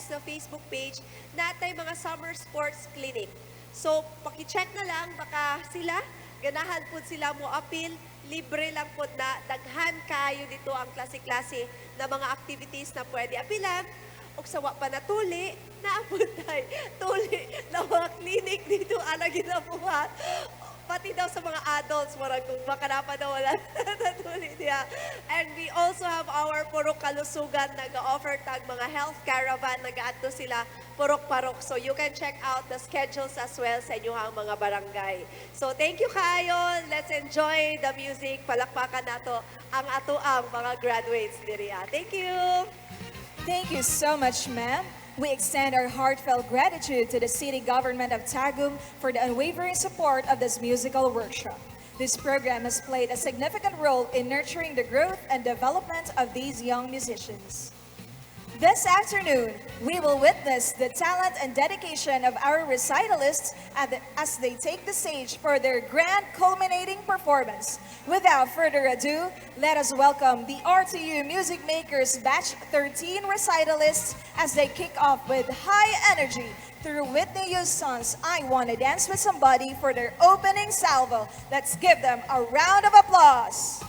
is the Facebook page natay mga summer sports clinic. So, paki-check na lang, baka sila, ganahan po sila mo appeal, libre lang po na, daghan kayo dito ang klase-klase na mga activities na pwede apilan. O sawa pa na tuli, naapod tayo, tuli na mga clinic dito, ala ginabuhat. Pati daw sa mga adults, marang kung makanapa daw wala natuli niya. And we also have our Purok Kalusugan, nag-offer tag mga health caravan, nag-aadto sila Purok Parok. So you can check out the schedules as well sa inyong mga barangay. So thank you kayo. Let's enjoy the music. Palakpakan nato ang atoang mga graduates diriya. Thank you. Thank you so much, ma'am. We extend our heartfelt gratitude to the city government of Tagum for the unwavering support of this musical workshop. This program has played a significant role in nurturing the growth and development of these young musicians. This afternoon, we will witness the talent and dedication of our recitalists as they take the stage for their grand culminating performance. Without further ado, let us welcome the R.T.U Music Makers Batch 13 recitalists as they kick off with high energy through Whitney Houston's I Wanna Dance With Somebody for their opening salvo. Let's give them a round of applause.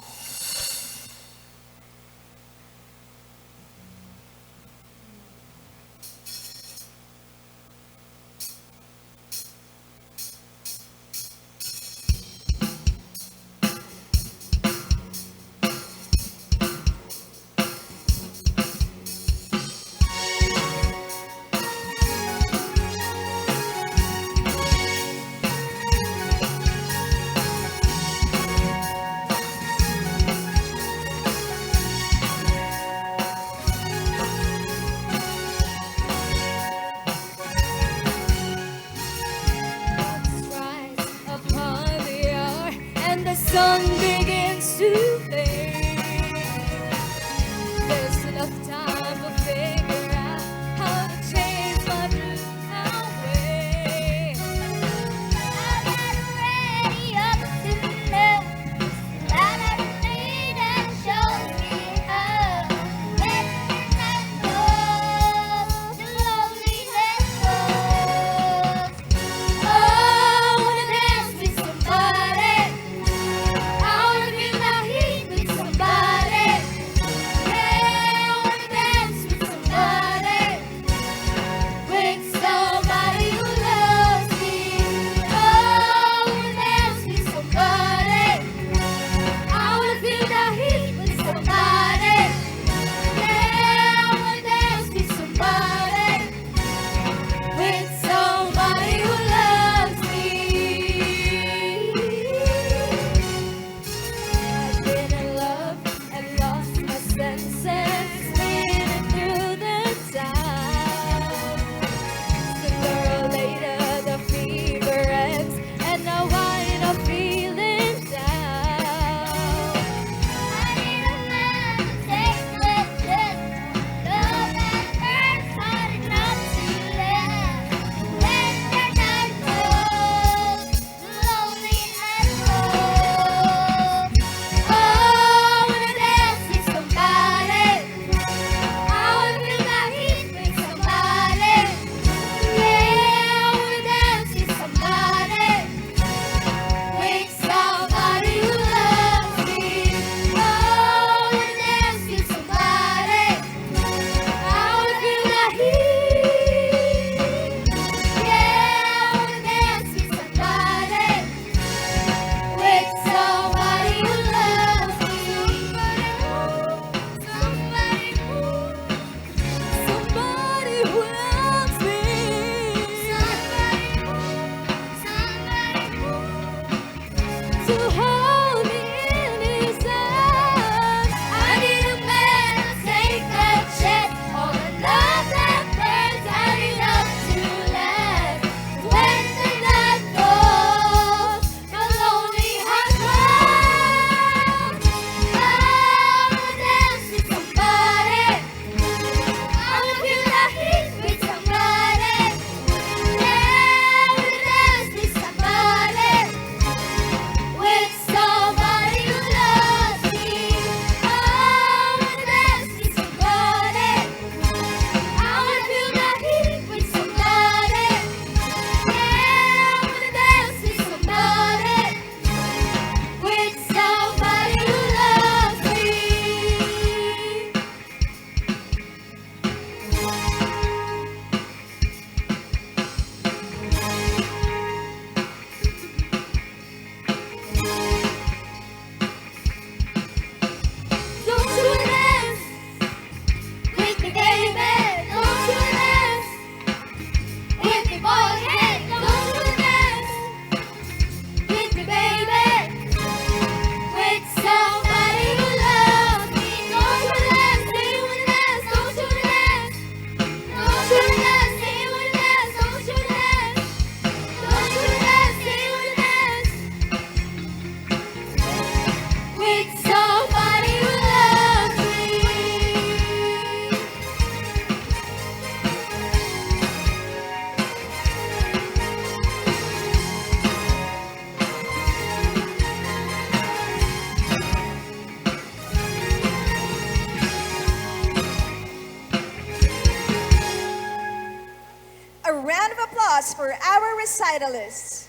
round of applause for our recitalists.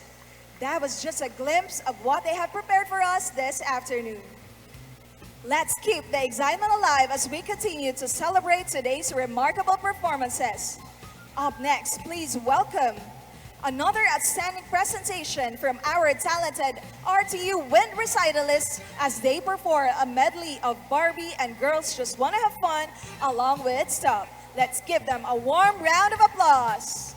That was just a glimpse of what they have prepared for us this afternoon. Let's keep the excitement alive as we continue to celebrate today's remarkable performances. Up next, please welcome another outstanding presentation from our talented R.T.U wind recitalists as they perform a medley of Barbie and Girls Just Wanna Have Fun along with Stop. Let's give them a warm round of applause.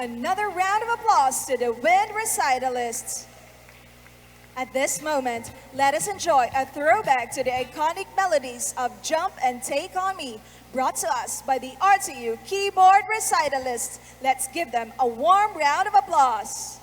Another round of applause to the wind recitalists. At this moment, let us enjoy a throwback to the iconic melodies of Jump and Take On Me, brought to us by the R.T.U keyboard recitalists. Let's give them a warm round of applause.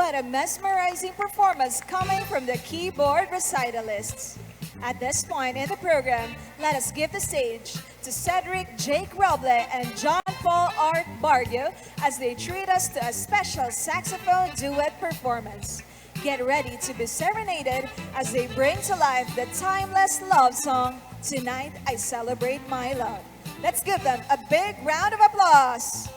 What a mesmerizing performance coming from the keyboard recitalists. At this point in the program, let us give the stage to Cedric Jake Roble and John Paul Art Barrio as they treat us to a special saxophone duet performance. Get ready to be serenaded as they bring to life the timeless love song, Tonight I Celebrate My Love. Let's give them a big round of applause.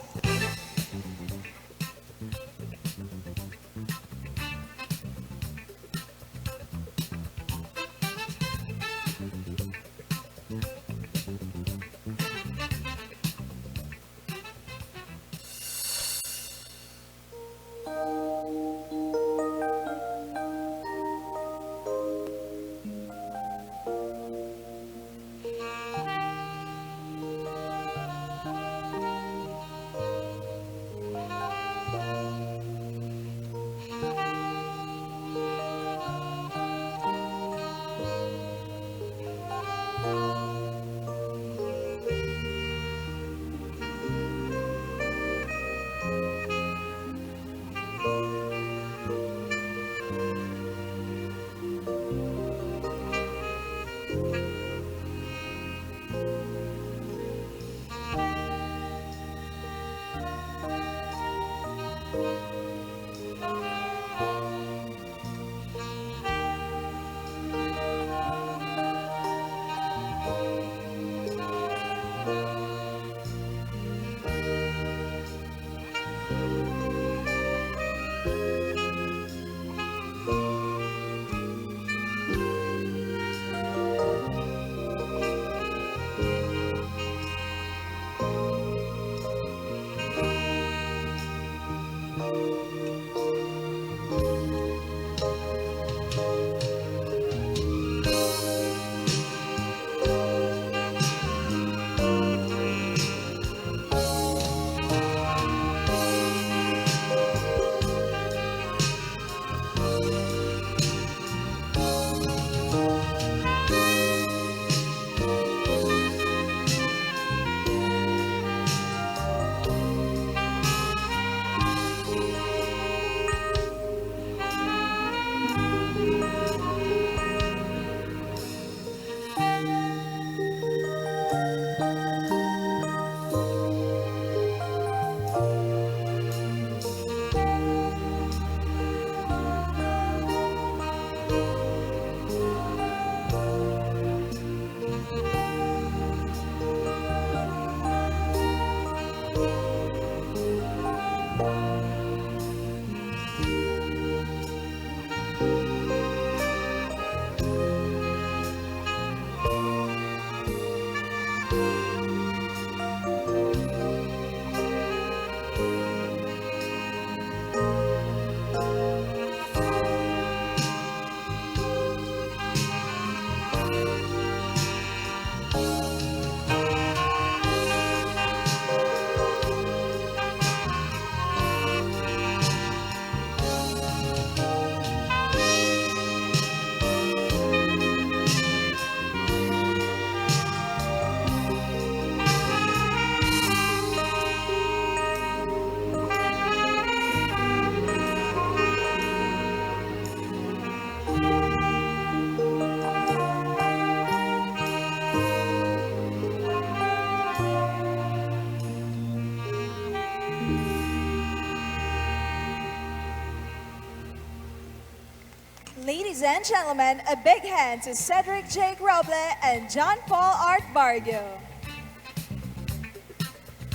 Ladies and gentlemen, a big hand to Cedric Jake Roble and John Paul Art Barrio.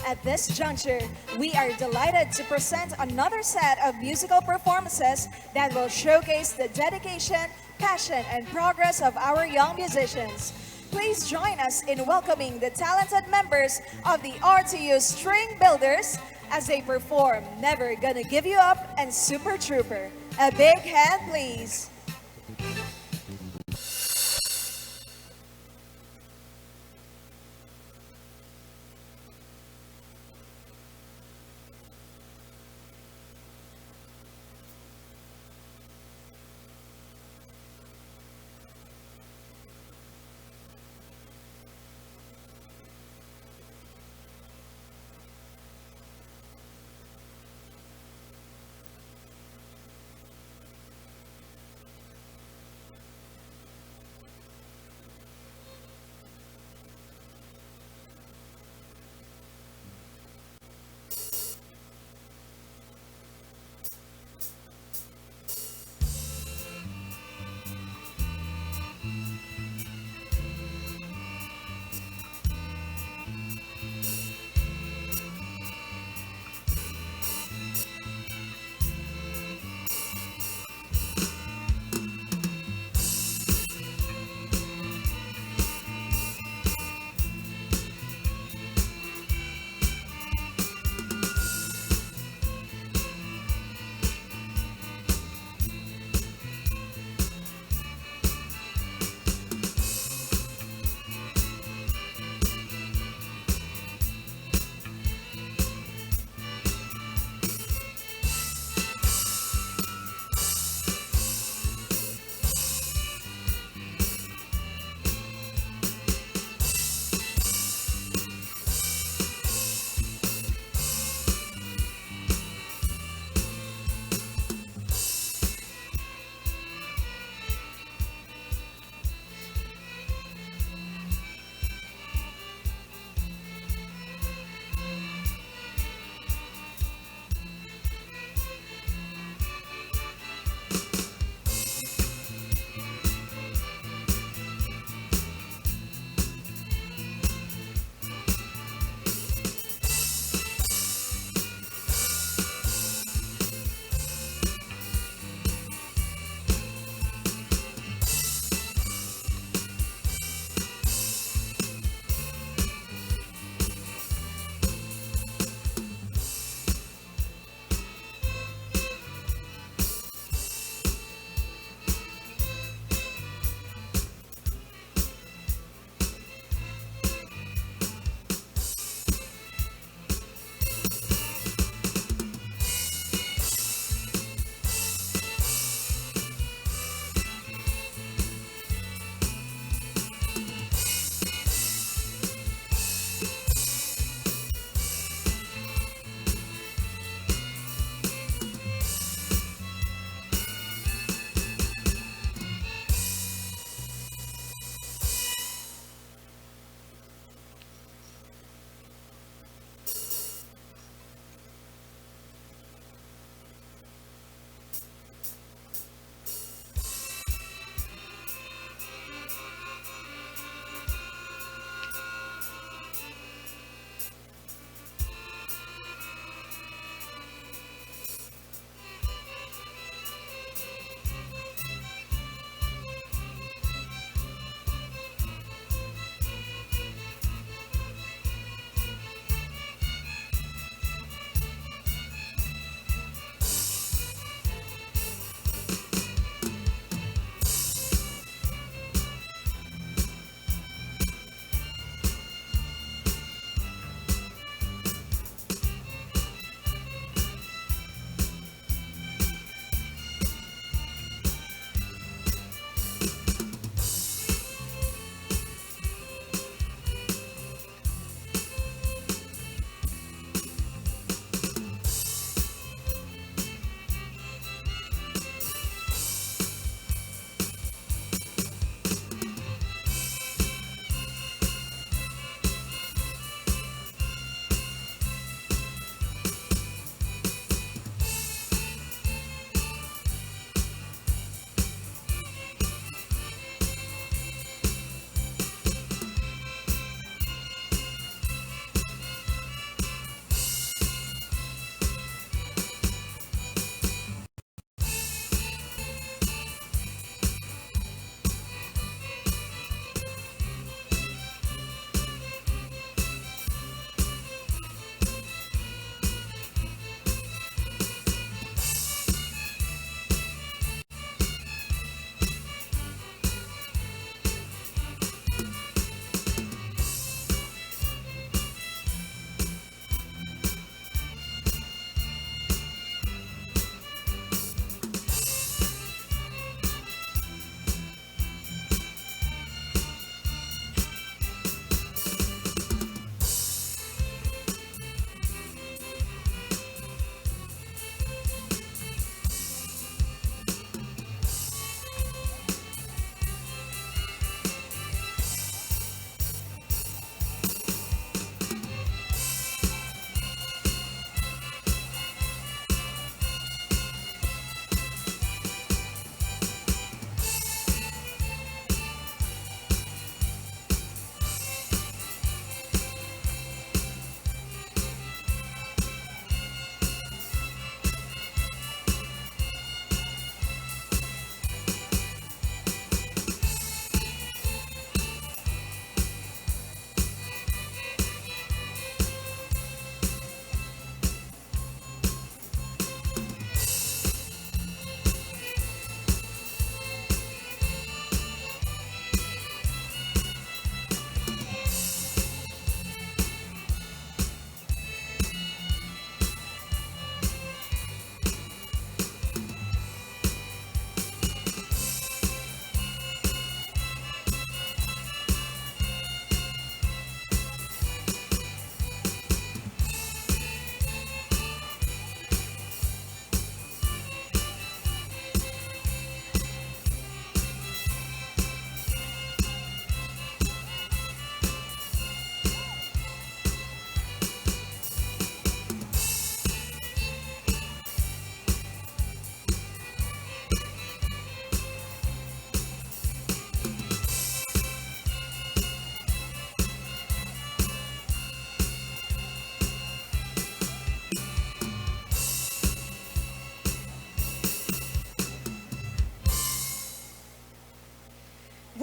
At this juncture, we are delighted to present another set of musical performances that will showcase the dedication, passion, and progress of our young musicians. Please join us in welcoming the talented members of the R.T.U String Builders as they perform Never Gonna Give You Up and Super Trooper. A big hand, please.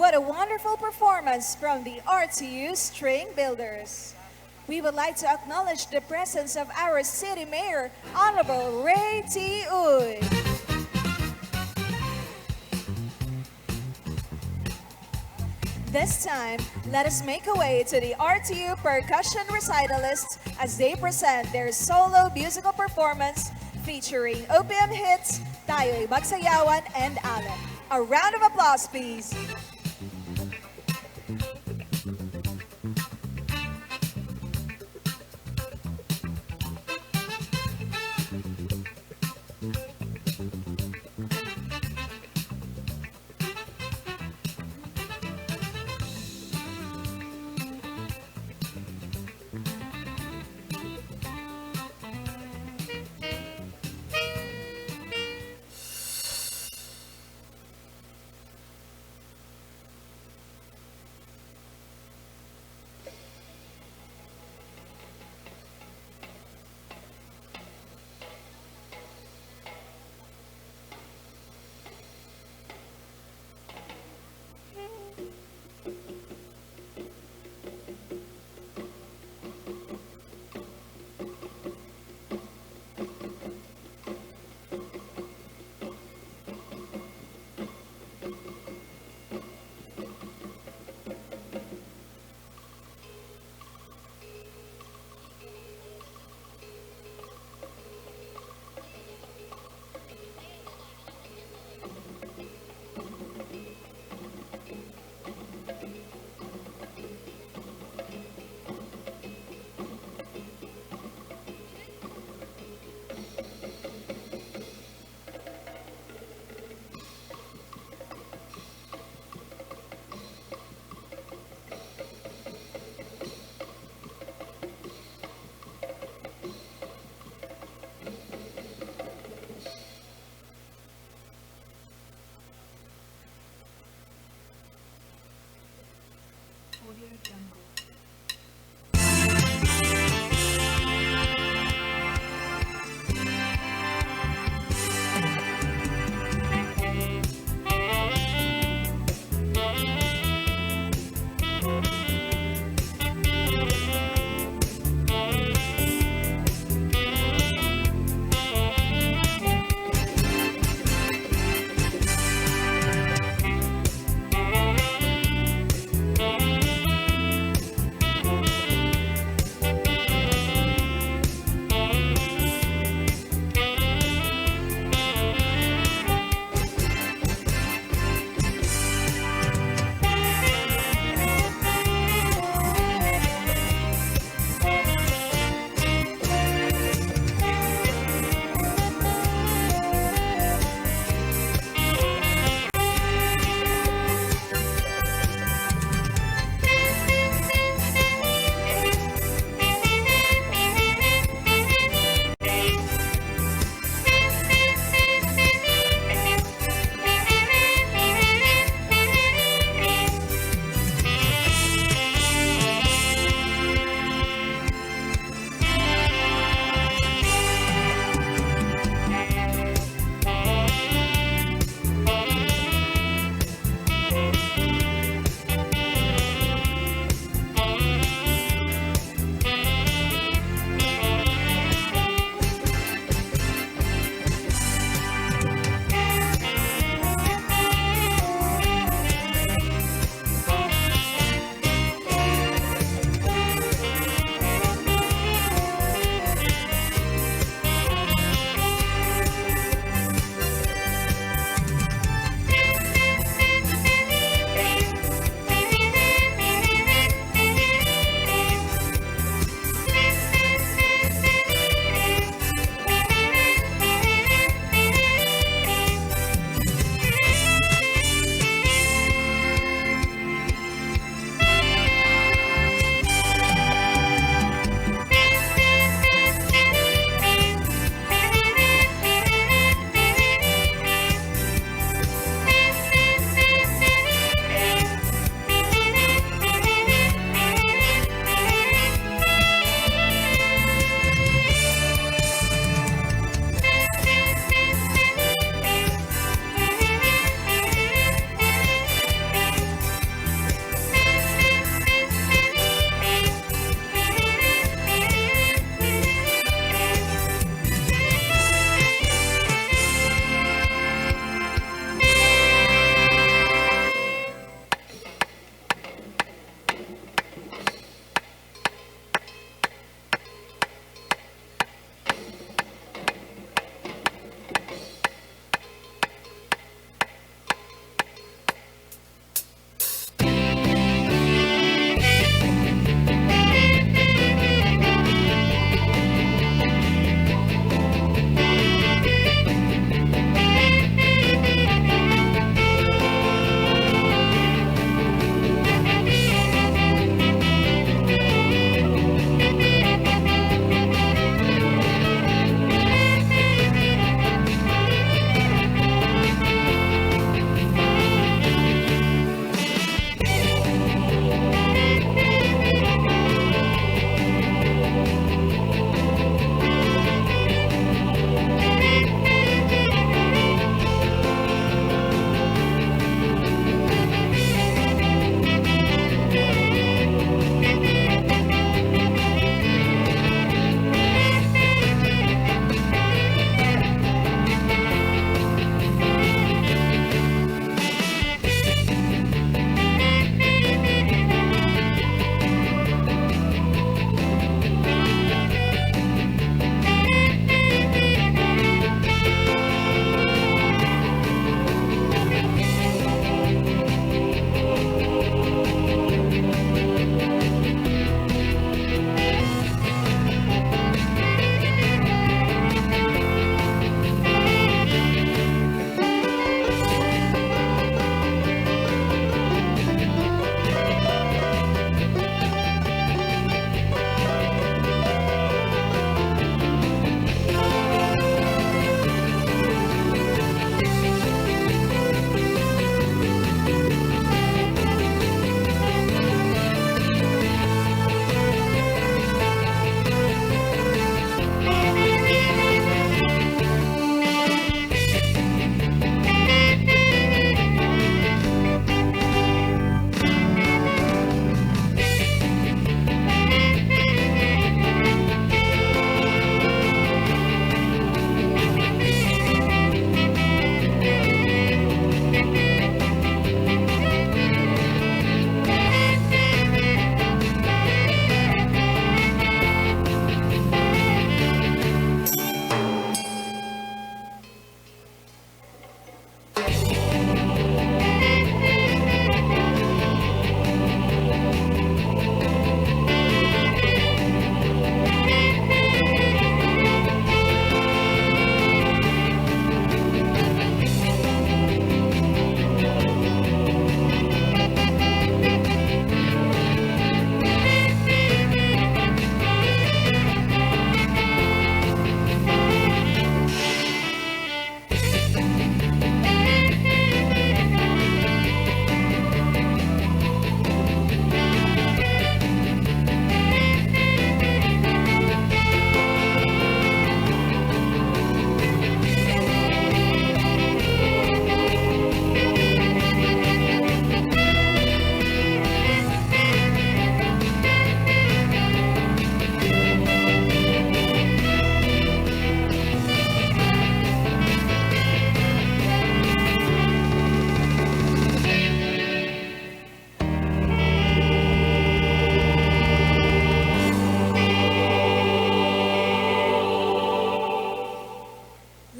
What a wonderful performance from the R.T.U String Builders. We would like to acknowledge the presence of our City Mayor, Honorable R.T.U. This time, let us make our way to the R.T.U percussion recitalists as they present their solo musical performance featuring OPM hits, Tayo'y Magsayawan, and Alan. A round of applause, please.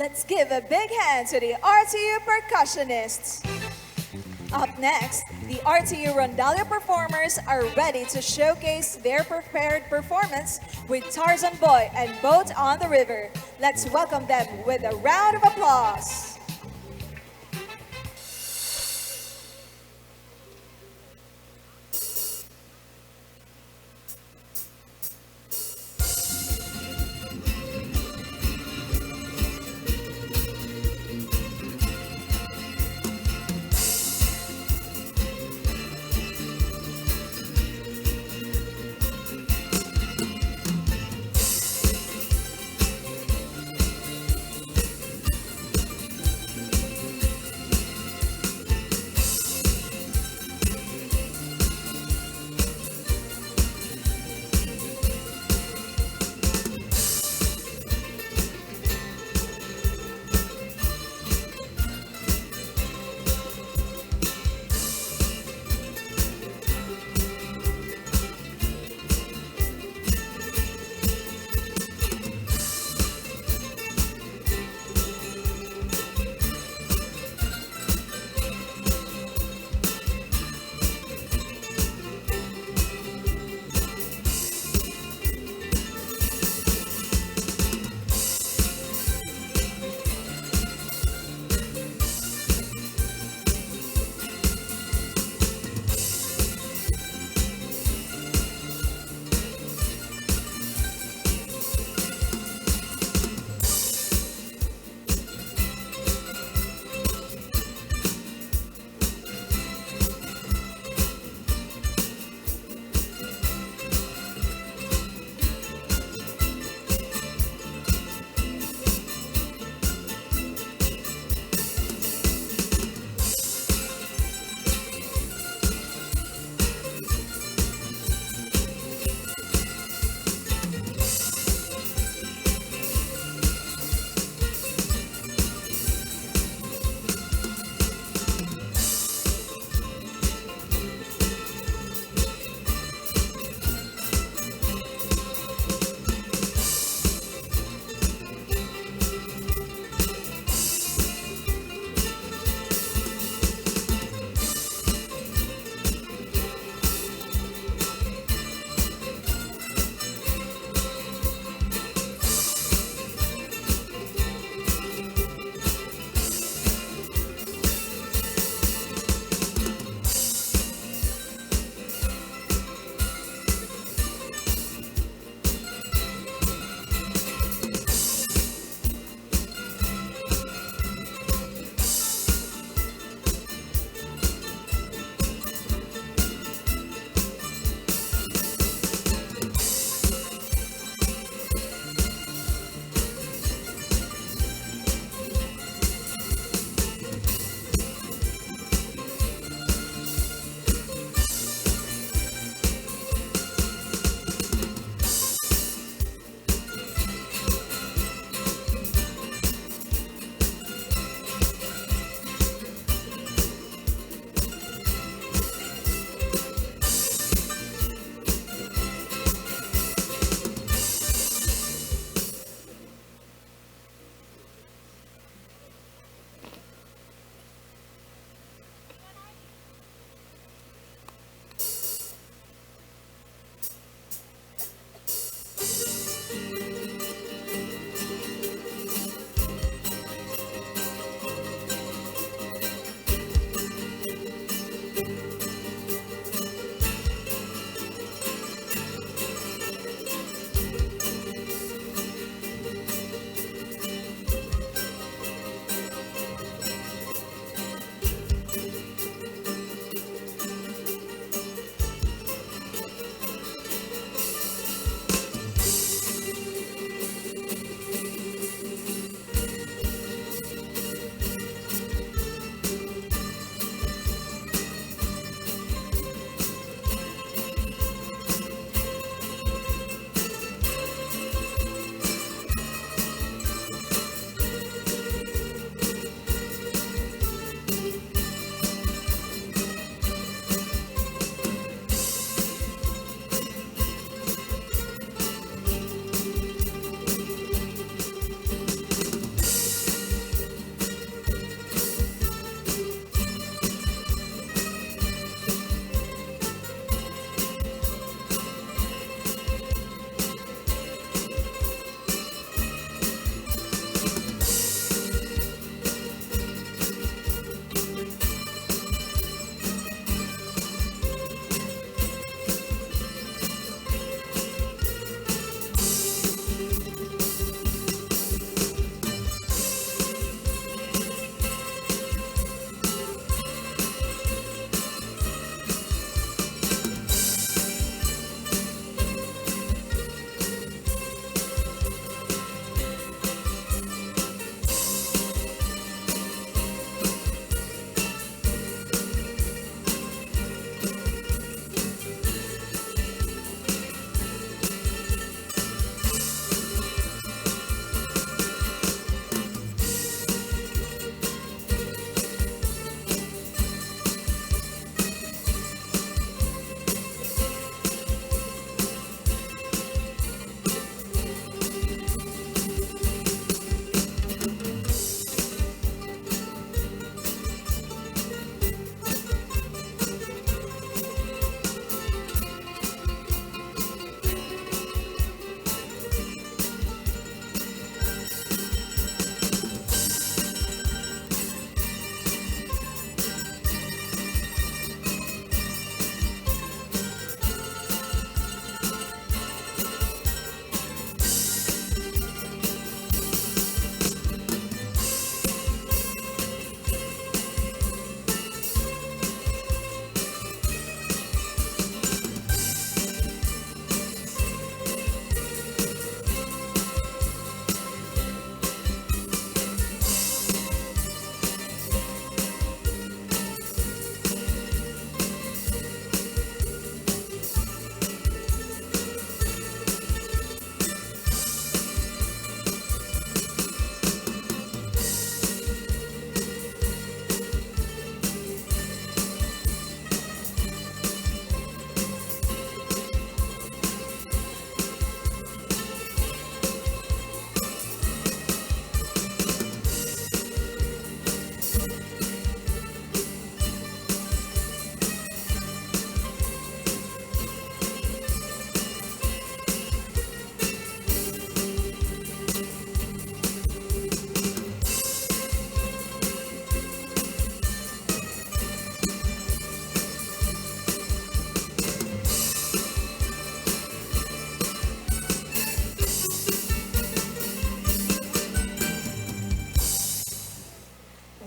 Let's give a big hand to the R.T.U percussionists. Up next, the R.T.U Rondalia performers are ready to showcase their prepared performance with Tarzan Boy and Boat on the River. Let's welcome them with a round of applause.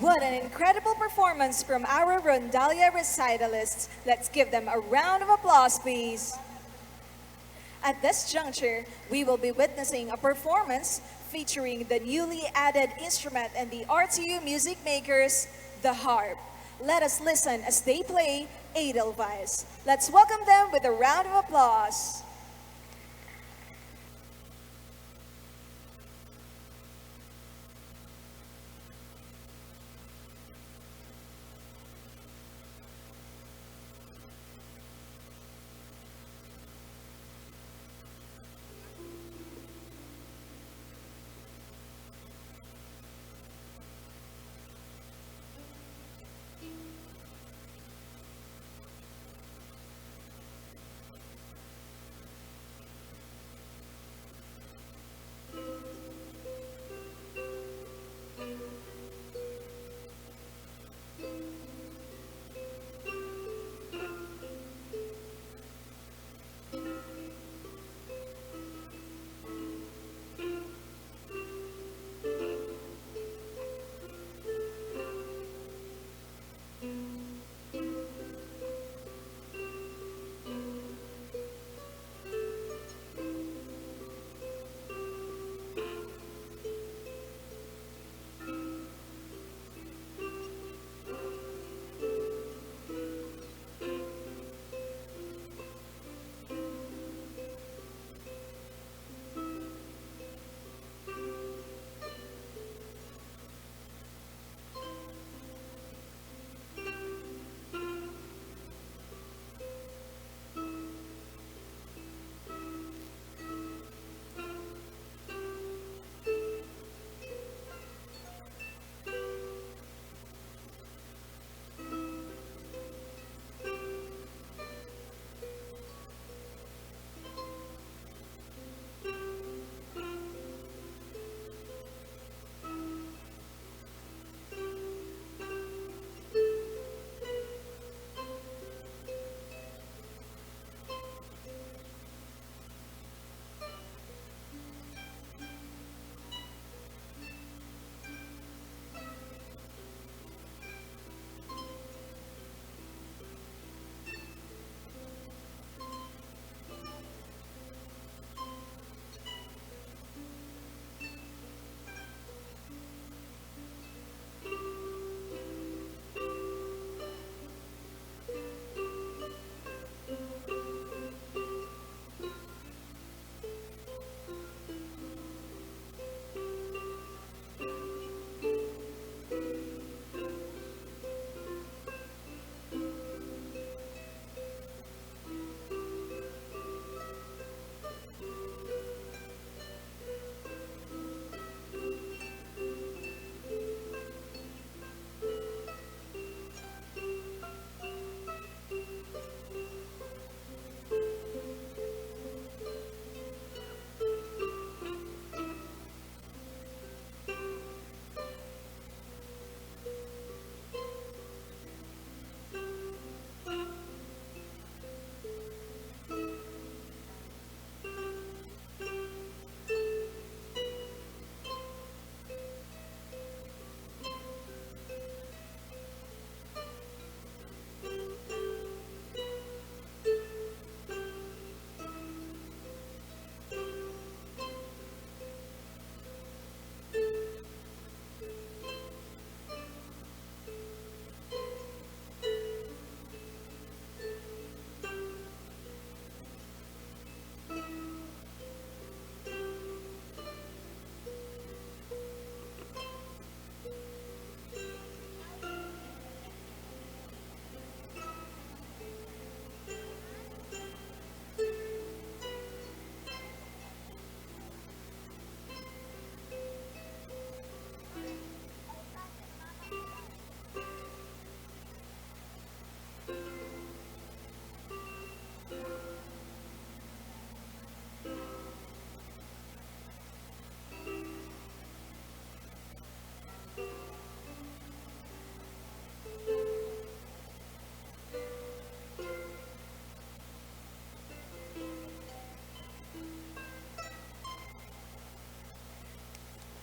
What an incredible performance from our Rondalia recitalists. Let's give them a round of applause, please. At this juncture, we will be witnessing a performance featuring the newly added instrument and the R.T.U music makers, the harp. Let us listen as they play Edelweiss. Let's welcome them with a round of applause.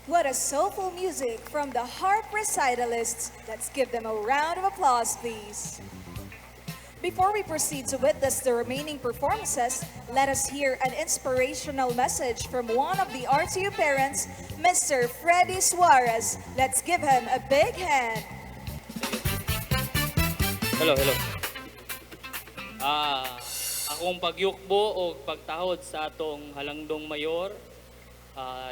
What a soulful music from the harp recitalists. Let's give them a round of applause, please. Before we proceed to witness the remaining performances, let us hear an inspirational message from one of the R.T.U parents, Mr. Freddy Suarez. Let's give him a big hand. Hello, hello. Akong pagyukbo o pagtahod sa atong halangdong mayor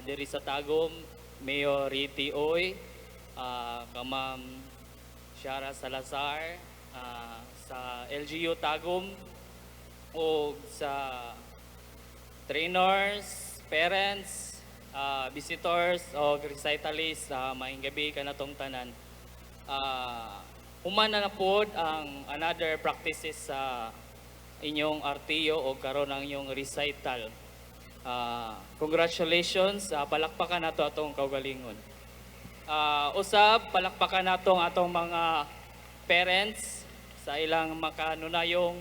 diri sa Tagum, Mayor R.T.U, kamam Shara Salazar, sa LGU Tagum o sa trainers, parents, visitors o recitalists, maayong gabi kanatong tanan. Human na pod ang another practices sa inyong R.T.U o karon ang inyong recital. Congratulations, palakpakan nato atong kaugalingon. Usab palakpakan nato ang atong mga parents sa ilang makanunayong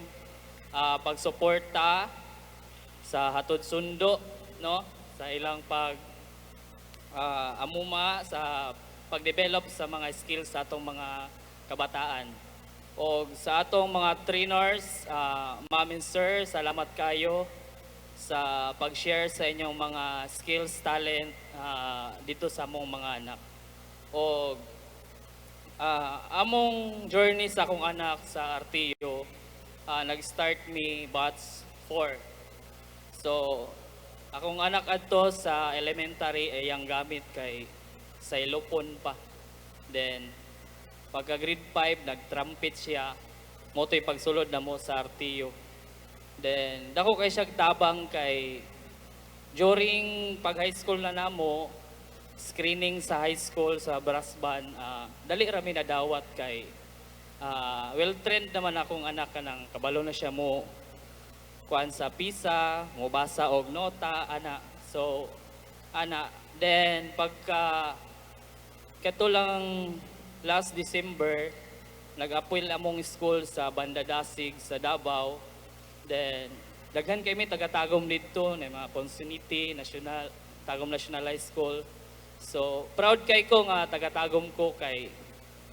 pagsuporta sa hatod sundo, no, sa ilang amuma sa pagdevelop sa mga skills sa atong mga kabataan. O sa atong mga trainers, ma'am and sir, salamat kayo sa pag-share sa inyong mga skills, talent dito sa among mga anak. O among journey sa akong anak sa R.T.U, nag-start me batch 4. So, akong anak adto sa elementary ay ang gamit kay sa ilopon pa. Then, pagka grade 5, nag-trumpet siya. Moto'y pagsulod na mo sa R.T.U. Then, dako kay siya tabang kay during pag high school na namo, screening sa high school sa brass band, dali rami na dawat kay well trained naman akong anak kanang kabalo na siya mo kuan sa PISA, mo basa og nota ana. So then pagka katulang last December nag-appoint among school sa Banda Dasig sa Davao. Then daghan kay mi taga-Tagum dito na mga Ponsuniti National Tagum National High School. So, proud kay ko nga taga-Tagum ko kay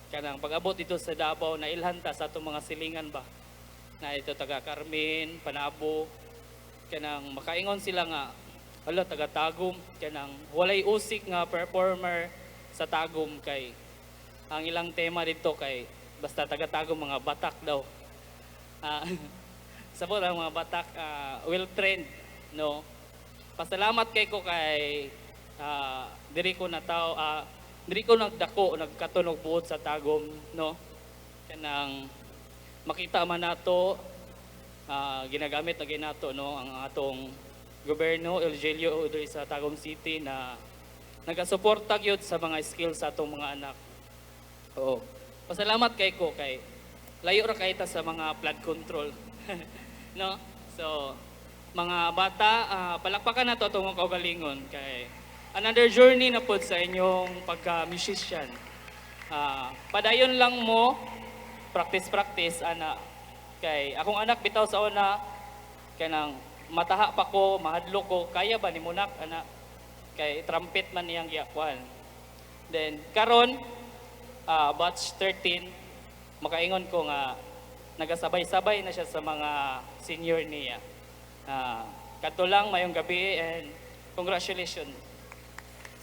kanang pag-abot dito sa Davao na ilhanta sa atong mga silingan ba. Na ito taga-Carmen, Panabo, kanang makaingon sila nga hala taga-Tagum, kanang walay usik nga performer sa Tagum kay ang ilang tema dito kay basta taga-Tagum mga batak daw. Sa mga batak well trained, no. Pasalamat kay ko kay diri ko nagdako nagkatunog buot sa Tagum, no, kanang makita man nato ginagamit na ginato, no, ang atong gobyerno LGU diri sa Tagum City na nagasuporta gyud sa mga skills sa atong mga anak. Oo, pasalamat kay ko kay layo ra kay ta sa mga flood control. No, so mga bata, palakpakan nato atong kaugalingon kay another journey na po sa inyong pagka-musician. Padayon lang mo, practice, ana. Kay akong anak bitaw sa una, kanang mataha pa ko, mahadlo ko, kaya ba ni munak, ana? Kay trumpet man niyang giyakwan. Then, karon batch 13, makaingon ko nga, nagasabay-sabay na siya sa mga senior niya. Kadto lang, mayong gabi, and congratulations.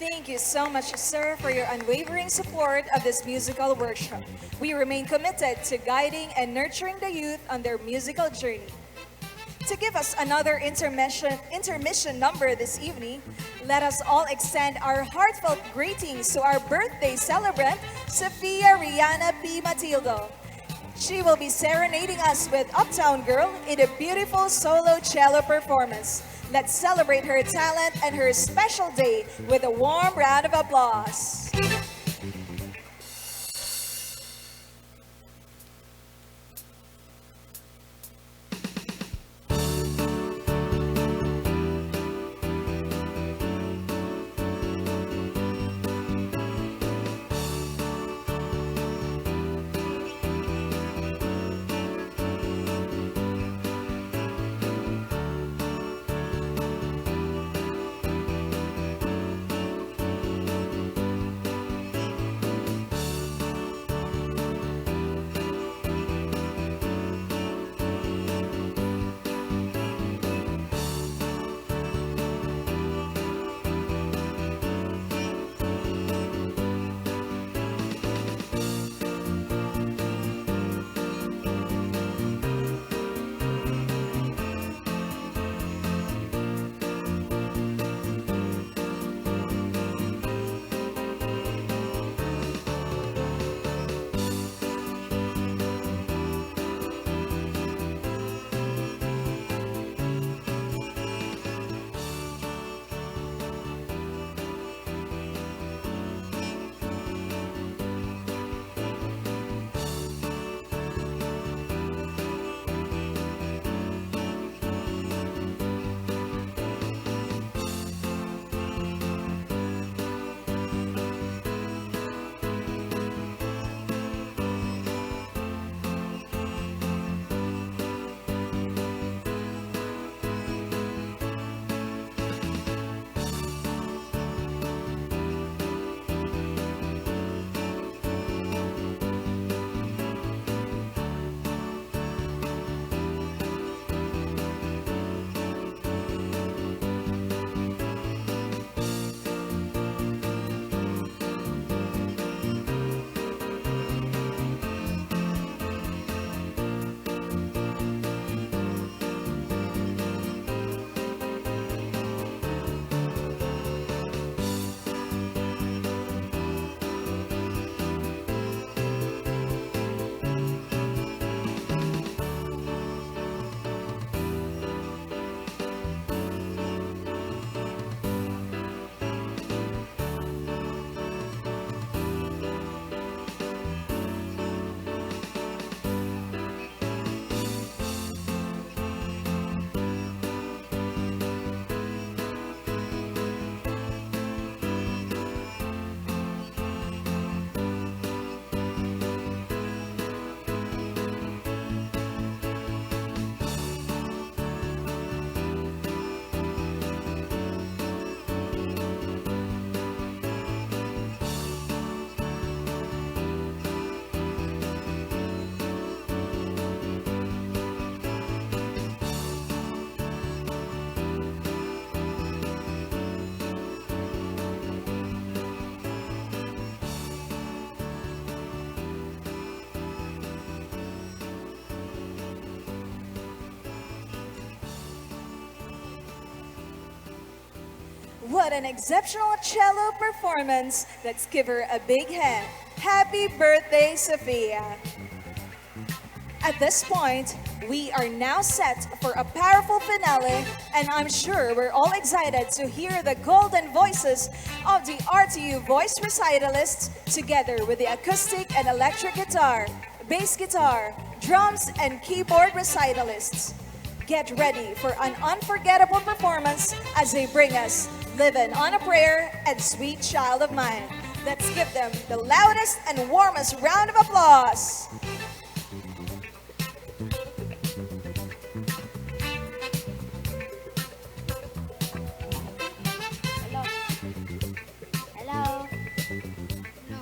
Thank you so much, sir, for your unwavering support of this musical workshop. We remain committed to guiding and nurturing the youth on their musical journey. To give us another intermission number this evening, let us all extend our heartfelt greetings to our birthday celebrant, Sophia Rihanna P. Matildo. She will be serenading us with Uptown Girl in a beautiful solo cello performance. Let's celebrate her talent and her special day with a warm round of applause. What an exceptional cello performance. Let's give her a big hand. Happy birthday, Sophia. At this point, we are now set for a powerful finale, and I'm sure we're all excited to hear the golden voices of the R.T.U voice recitalists together with the acoustic and electric guitar, bass guitar, drums, and keyboard recitalists. Get ready for an unforgettable performance as they bring us Living on a Prayer and Sweet Child of Mine. Let's give them the loudest and warmest round of applause. Hello. No.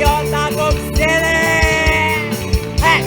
kayo, Tagum City! Hey!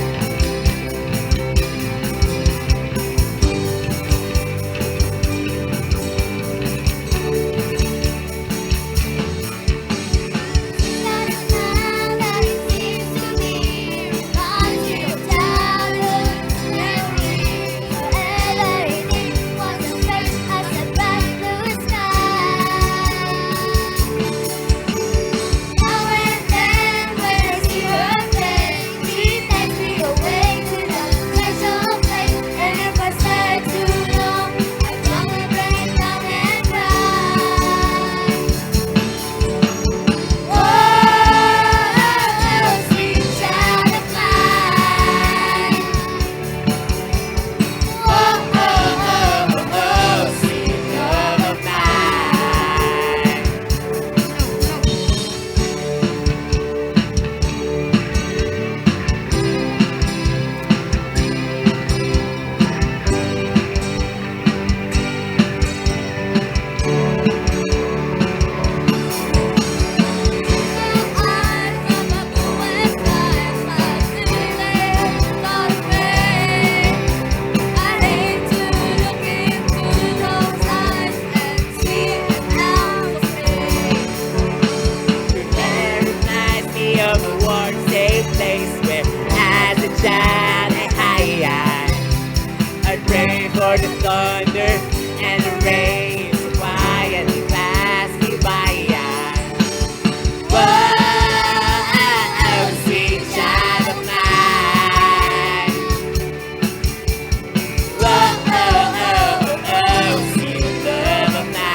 For the thunder and the rain, so quietly passing by. Whoa, sweet child of mine. Whoa, sweet love of mine.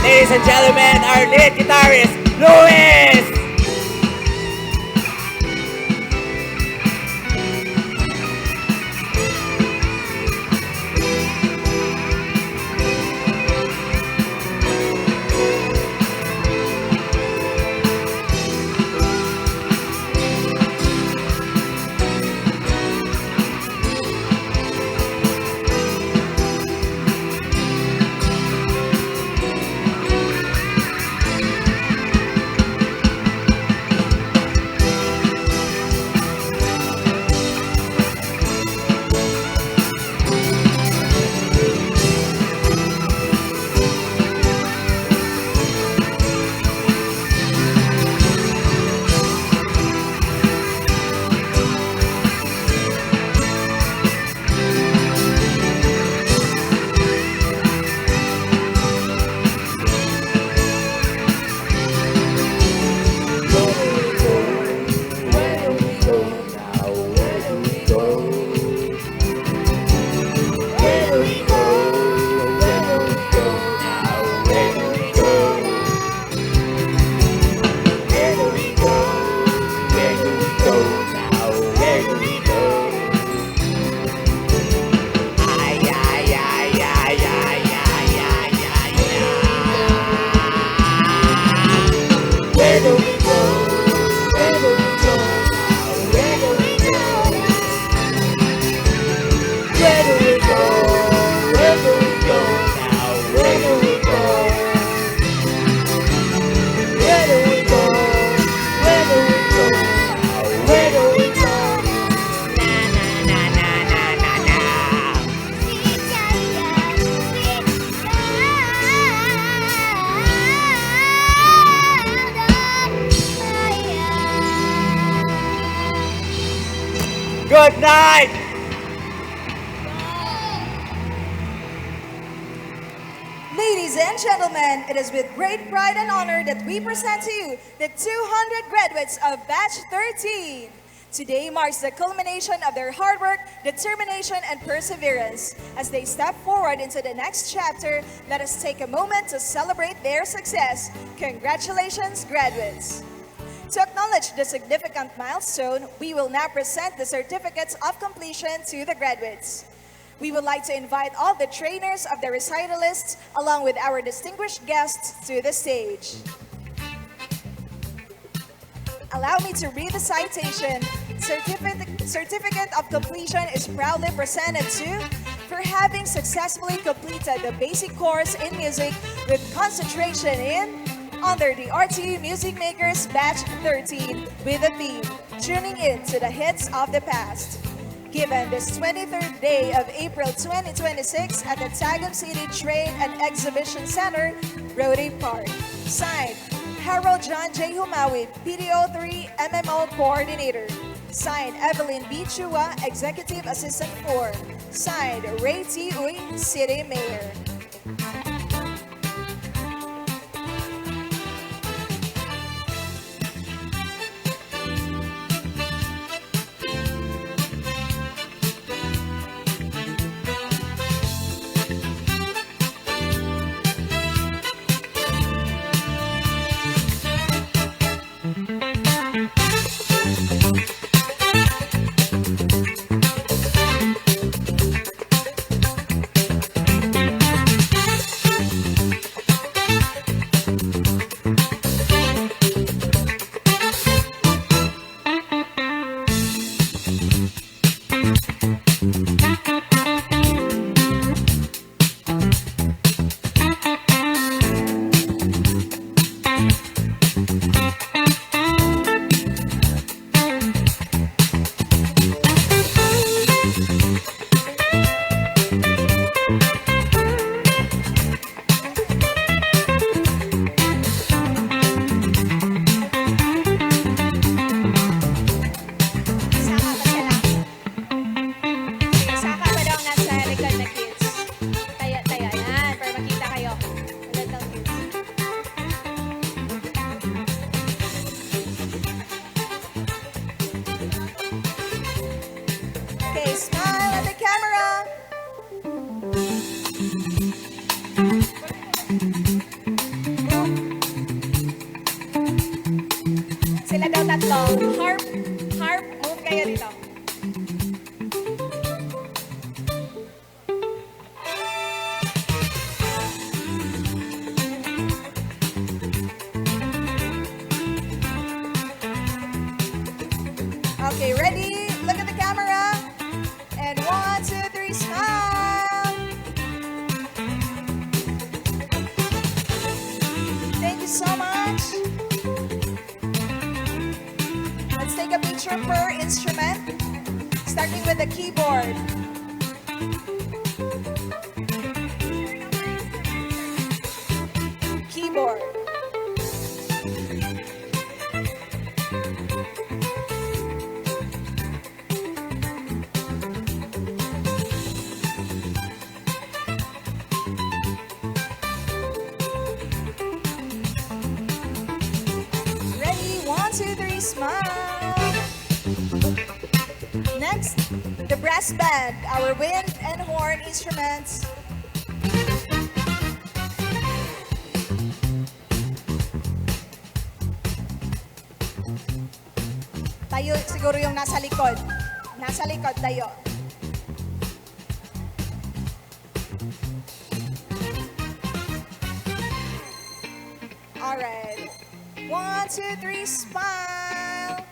Ladies and gentlemen, our lead guitarist, Luis! Good night! Ladies and gentlemen, it is with great pride and honor that we present to you the 200 graduates of Batch 13. Today marks the culmination of their hard work, determination, and perseverance. As they step forward into the next chapter, let us take a moment to celebrate their success. Congratulations, graduates! To acknowledge the significant milestone, we will now present the certificates of completion to the graduates. We would like to invite all the trainers of the recitalists along with our distinguished guests to the stage. Allow me to read the citation. Certificate of completion is proudly presented to for having successfully completed the basic course in music with concentration in under the R.T.U Music Makers Batch 13 with the theme, tuning in to the hits of the past. Given this 23rd day of April 2026 at the Tagum City Trade and Exhibition Center, Rotary Park. Signed, Harold John J. Humawid, PDO3 MMO Coordinator. Signed, Evelyn B. Chua, Executive Assistant 4. Signed, R.T.U, City Mayor. Okay, smile at the camera. Sila daw tatlo. Harp, move kayo dito. Okay, ready? Look at the camera. And 1, 2, 3, smile. Thank you so much. Let's take a picture per instrument, starting with the keyboard. Keyboard. Ready? 1, 2, 3, smile. Next, the brass band, our wind and horn instruments. Tayo siguro yung nasa likod. Nasa likod tayo. Alright. 1, 2, 3, smile.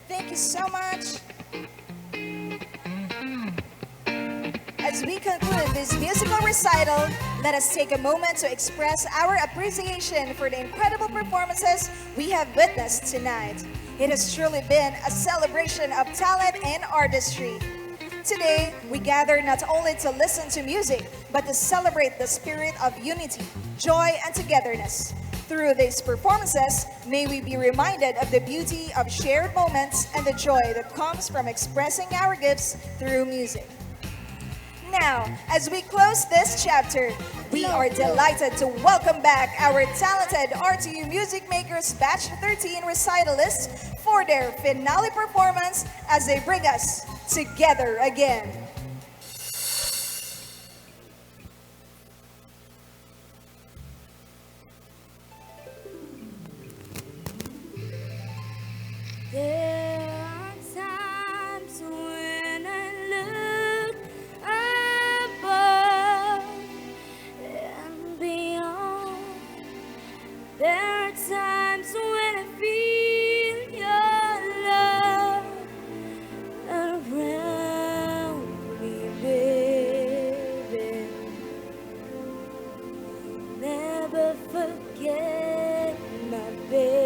Thank you so much. As we conclude this musical recital, let us take a moment to express our appreciation for the incredible performances we have witnessed tonight. It has truly been a celebration of talent and artistry. Today, we gather not only to listen to music, but to celebrate the spirit of unity, joy, and togetherness. Through these performances, may we be reminded of the beauty of shared moments and the joy that comes from expressing our gifts through music. Now, as we close this chapter, we are delighted to welcome back our talented R.T.U Music Makers Batch 13 recitalists for their finale performance as they bring us together again. There are times when I look above and beyond. There are times when I feel your love around me, baby. Never forget my baby.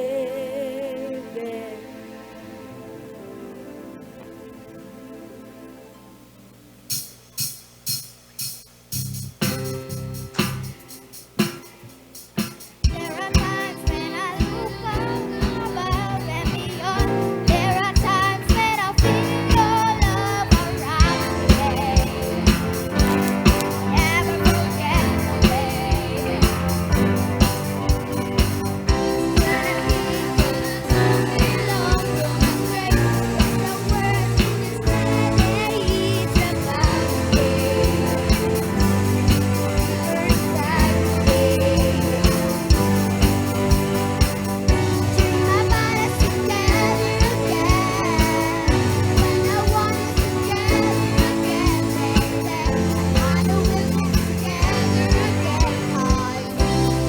There are times when I look above and beyond. There are times when I feel your love around me. Never forget my baby. When I feel long from my grave, the words you just said, it's about me. First time, baby.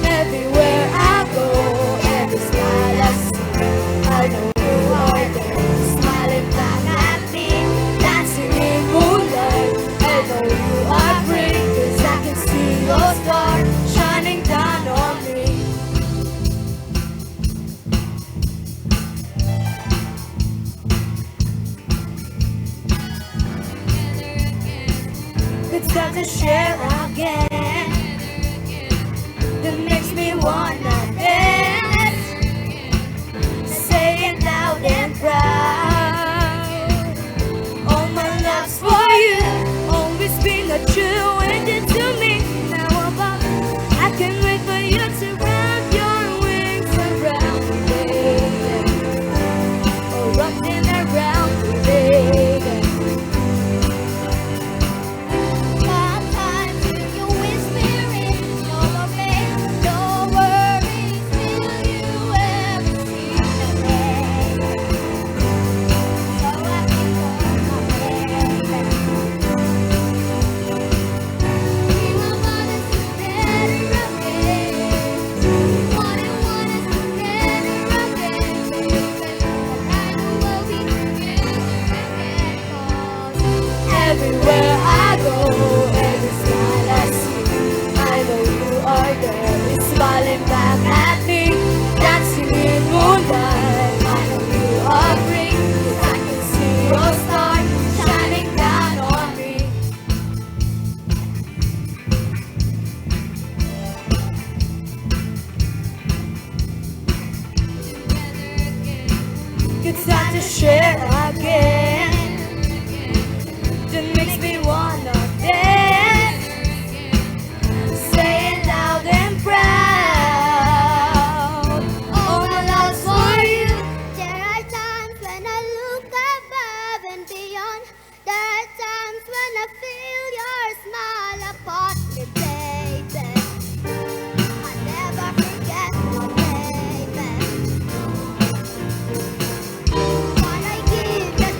Everywhere I go, every smile I see, I know you are there, smiling back at me, dancing in moonlight. I know you are free, 'cause I can see your star shining down on me. Good time to share again. That makes me wanna dance. Say it loud and proud. All my love's for you. Always been a true and it to me. Now I'm about, I can't wait for you to wrap your wings around me, baby. Or wrapping around me, baby. Sometimes you whisper in your ear, no worries, will you ever see the day? So happy for my baby. We want us together again. Want us together again, baby. And I know we'll be together again, 'cause Everywhere I go, every smile I see, I know you are there. You're smiling back at me, dancing in moonlight. I know you are free, 'cause I can see your star shining down on me. Good time to share again. That makes me wanna dance. Say it loud and proud. All my love's for you. there are times when I look above and beyond. There are times when I feel your smile upon me, baby. I never forget my baby. What I give just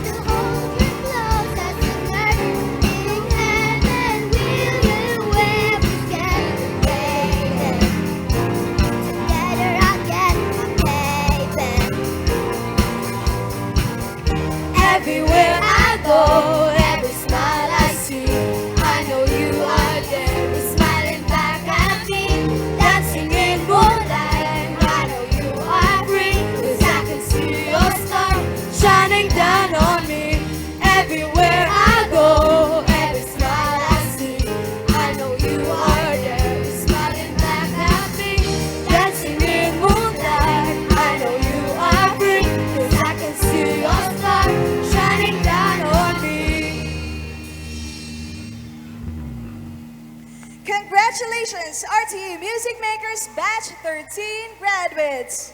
R.T.U Music Makers Batch 13 graduates.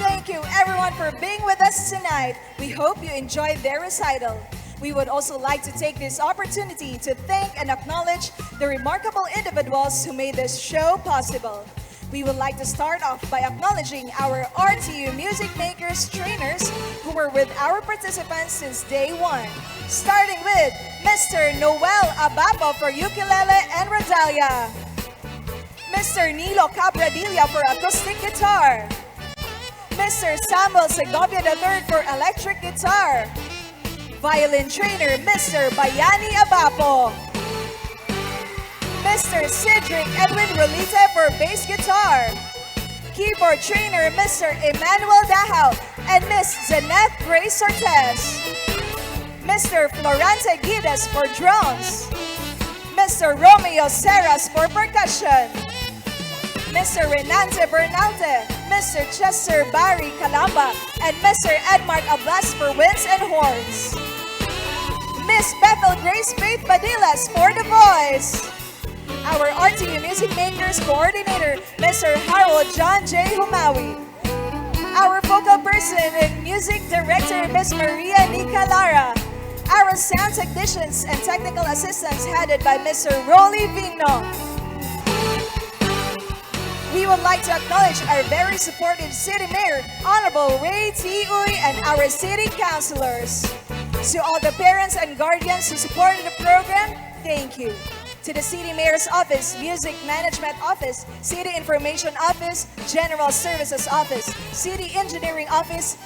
Thank you everyone for being with us tonight. We hope you enjoyed their recital. We would also like to take this opportunity to thank and acknowledge the remarkable individuals who made this show possible. We would like to start off by acknowledging our R.T.U Music Makers trainers who were with our participants since day one. Starting with Mr. Noel Abapo for ukulele and regalia, Mr. Nilo Cabradilla for acoustic guitar, Mr. Samuel Segovia III for electric guitar, violin trainer Mr. Bayani Abapo, Mr. Cedric Edwin Rolite for bass guitar, keyboard trainer Mr. Emmanuel Dahao and Miss Zeneth Grace Ortez, Mr. Florante Guides for drums, Mr. Romeo Serras for percussion, Mr. Renante Bernalte, Mr. Chester Barry Calamba, and Mr. Edmark Ablas for winds and horns, Miss Bethel Grace Faith Badilas for the voice, our R.T.U Music Makers Coordinator, Mr. Harold John J. Humawi, our vocal person and music director, Miss Maria Nica Lara, our sound technicians and technical assistants headed by Mr. Rolly Vigno. We would like to acknowledge our very supportive City Mayor, Honorable R.T.U, and our City Councilors. To all the parents and guardians who supported the program, thank you. To the City Mayor's Office, Music Management Office, City Information Office, General Services Office, City Engineering Office,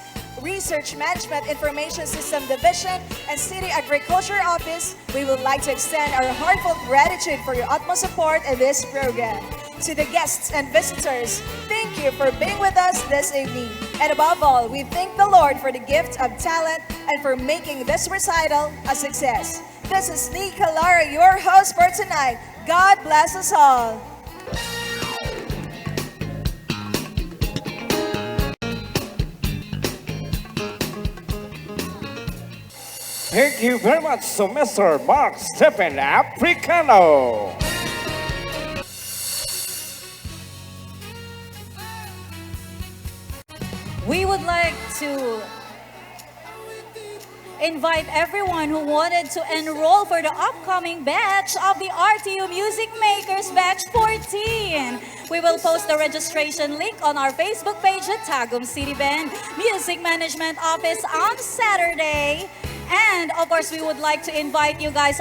Research Management Information System Division, and City Agriculture Office, we would like to extend our heartfelt gratitude for your utmost support in this program. To the guests and visitors, thank you for being with us this evening. And above all, we thank the Lord for the gift of talent and for making this recital a success. This is Nika Lara, your host for tonight. God bless us all. Thank you very much, so Mr. Mark Stephen Africano. We would like to invite everyone who wanted to enroll for the upcoming batch of the R.T.U Music Makers Batch 14. We will post the registration link on our Facebook page at Tagum City Band Music Management Office on Saturday. And of course, we would like to invite you guys